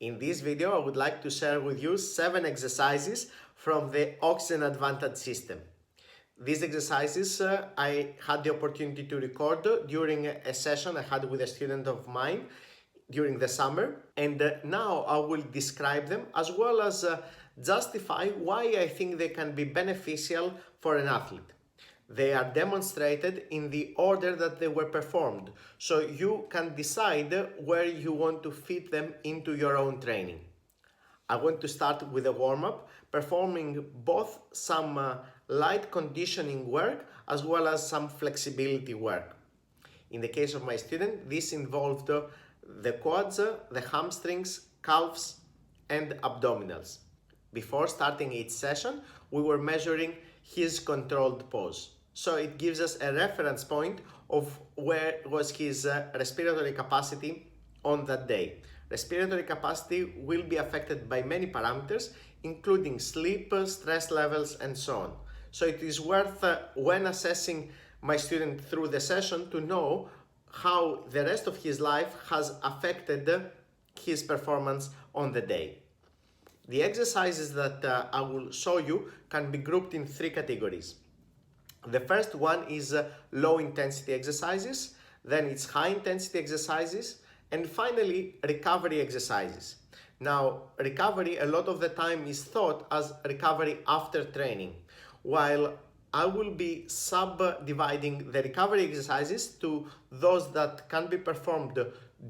In this video, I would like to share with you 7 exercises from the Oxygen Advantage system. These exercises I had the opportunity to record during a session I had with a student of mine during the summer, and now I will describe them as well as justify why I think they can be beneficial for an athlete. They are demonstrated in the order that they were performed, so you can decide where you want to fit them into your own training. I want to start with a warm-up, performing both some light conditioning work as well as some flexibility work. In the case of my student, this involved the quads, the hamstrings, calves, and abdominals. Before starting each session, we were measuring his controlled pose. So it gives us a reference point of where was his respiratory capacity on that day. Respiratory capacity will be affected by many parameters, including sleep, stress levels, and so on. So it is worth, when assessing my student through the session, to know how the rest of his life has affected his performance on the day. The exercises that I will show you can be grouped in 3 categories. The first one is low intensity exercises, then it's high intensity exercises, and finally recovery exercises. Now, recovery a lot of the time is thought as recovery after training, while I will be subdividing the recovery exercises to those that can be performed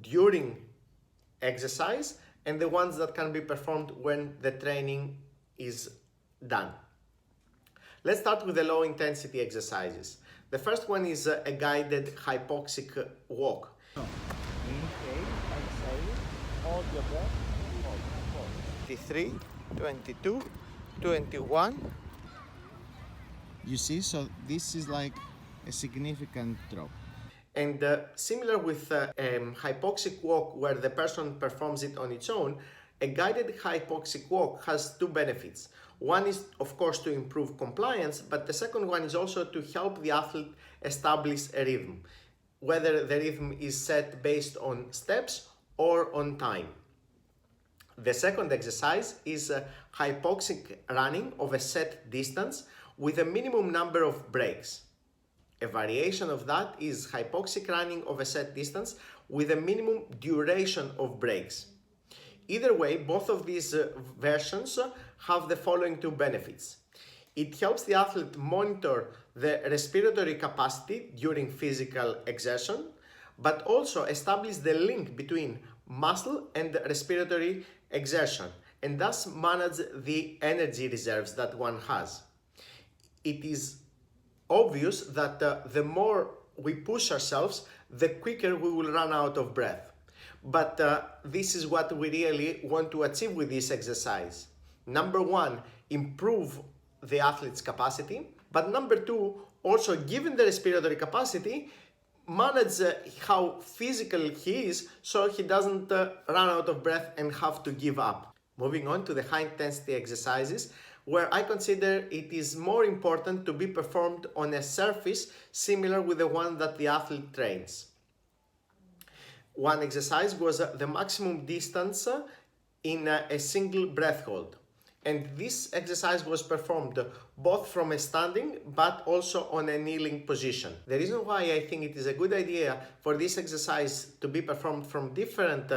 during exercise and the ones that can be performed when the training is done. Let's start with the low intensity exercises. The first one is a guided hypoxic walk. Inhale, exhale, hold your breath, hold. 23, 22, 21. You see, so this is like a significant drop. And similar with hypoxic walk, where the person performs it on its own, a guided hypoxic walk has 2 benefits. One is, of course, to improve compliance, but the second one is also to help the athlete establish a rhythm, whether the rhythm is set based on steps or on time. The second exercise is hypoxic running of a set distance with a minimum number of breaks. A variation of that is hypoxic running of a set distance with a minimum duration of breaks. Either way, both of these versions have the following 2 benefits. It helps the athlete monitor the respiratory capacity during physical exertion, but also establish the link between muscle and respiratory exertion, and thus manage the energy reserves that one has. It is obvious that the more we push ourselves, the quicker we will run out of breath. But this is what we really want to achieve with this exercise. Number 1, improve the athlete's capacity. But number 2, also given the respiratory capacity, manage how physical he is so he doesn't run out of breath and have to give up. Moving on to the high intensity exercises, where I consider it is more important to be performed on a surface similar with the one that the athlete trains. One exercise was the maximum distance in a single breath hold. And this exercise was performed both from a standing but also on a kneeling position. The reason why I think it is a good idea for this exercise to be performed from different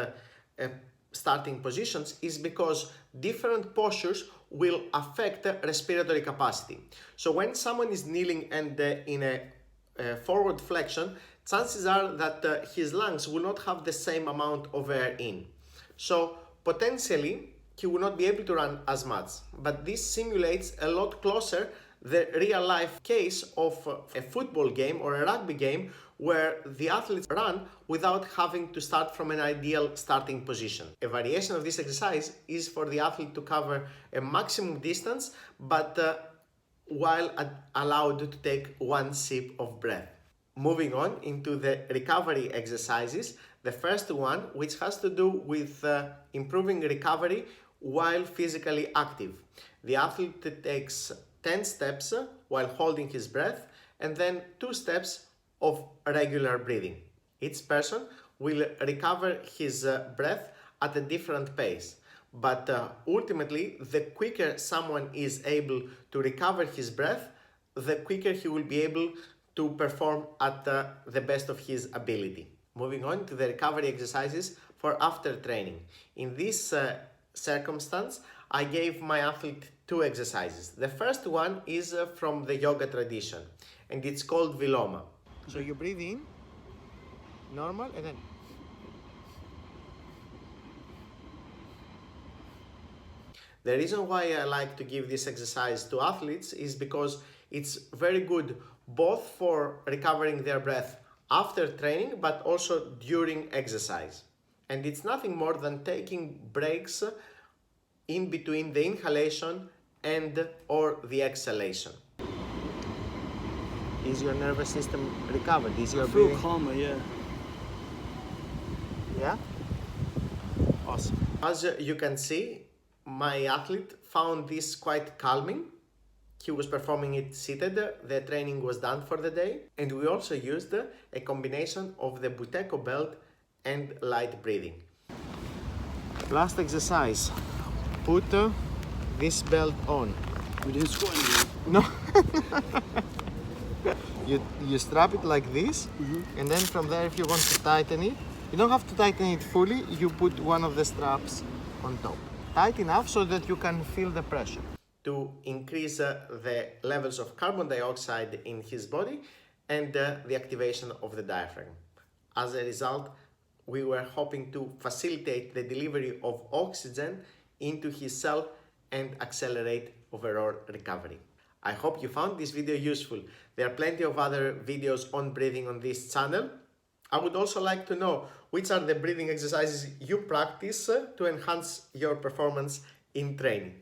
starting positions is because different postures will affect respiratory capacity. So when someone is kneeling and in a forward flexion, chances are that his lungs will not have the same amount of air in. So potentially he will not be able to run as much. But this simulates a lot closer the real life case of a football game or a rugby game where the athletes run without having to start from an ideal starting position. A variation of this exercise is for the athlete to cover a maximum distance, but while allowed to take 1 sip of breath. Moving on into the recovery exercises, the first one, which has to do with improving recovery while physically active. The athlete takes 10 steps while holding his breath and then 2 steps of regular breathing. Each person will recover his breath at a different pace. But ultimately, the quicker someone is able to recover his breath, the quicker he will be able to perform at the best of his ability. Moving on to the recovery exercises for after training. In this circumstance, I gave my athlete two exercises. The first one is from the yoga tradition, and it's called Viloma. So you breathe in, normal, and then The reason why I like to give this exercise to athletes is because it's very good both for recovering their breath after training but also during exercise. And it's nothing more than taking breaks in between the inhalation and or the exhalation. is your nervous system recovered? Is your I feel breathing? calmer, yeah. Yeah? Awesome. As you can see, my athlete found this quite calming. He was performing it seated, the training was done for the day, and we also used a combination of the Buteyko belt and light breathing. Last exercise. Put this belt on. We didn't squat anymore. No. you strap it like this, and then from there, if you want to tighten it, you don't have to tighten it fully. You put one of the straps on top. Tight enough so that you can feel the pressure. To increase the levels of carbon dioxide in his body and the activation of the diaphragm. As a result, we were hoping to facilitate the delivery of oxygen into his cell and accelerate overall recovery. I hope you found this video useful. There are plenty of other videos on breathing on this channel. I would also like to know which are the breathing exercises you practice to enhance your performance in training.